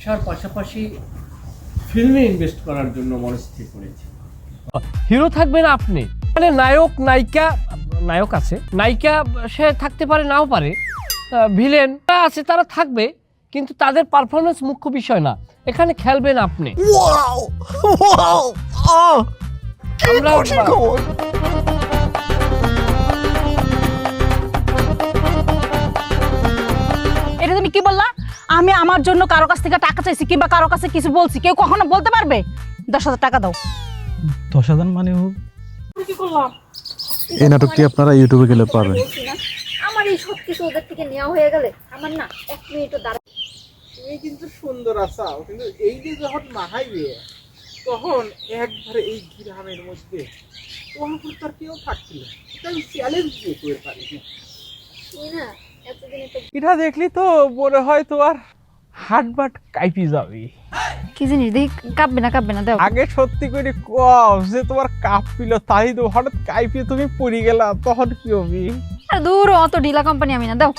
ব্যবসার পাশাপাশি ফিল্মে ইনভেস্ট করার জন্য মনস্থির করেছি। হিরো থাকবেন আপনি, মানে নায়ক নায়িকা, নায়ক আছে, নায়িকা সে থাকতে পারে নাও পারে, ভিলেন আছে তারা থাকবে, কিন্তু তাদের পারফরমেন্স মুখ্য বিষয় না, এখানে খেলবেন আপনি। এটা তুমি কি বললা? আমি আমার জন্য কারো কাছ থেকে টাকা চাইছি কিংবা কারো কাছে কিছু বলছি, কেউ কখনো বলতে পারবে? 10,000 টাকা দাও। 10,000 মানে কি করলাম? এই নাটকটি আপনারা ইউটিউবে গেলে পাবেন। আমার এই সব কিছু ওদের থেকে নেওয়া হয়ে গেলে আমার না 1 মিনিটও দাঁড়া। তুমি কিন্তু সুন্দর আসাও, কিন্তু এই যে যখন মাহাইবে তখন একবারে এই গ্রামের মধ্যে তোমার তার কেউ থাকছিল, এটা আমি চ্যালেঞ্জ দিয়ে করে পারি না। তুই না এতদিন একটা এটা দেখলি তো মনে হয় তোমার হাটবাট কাইপি যাবে। কি জিনিস দেখি, কাঁপবে না দাও। আগে সত্যি করে কও যে তোমার কাপ পিল, তাই তো হঠাৎ কাইপি তুমি পড়ে গেলা, তখন কি হবে? আর দূর, অত ঢিলা কোম্পানি আমি না, দাও।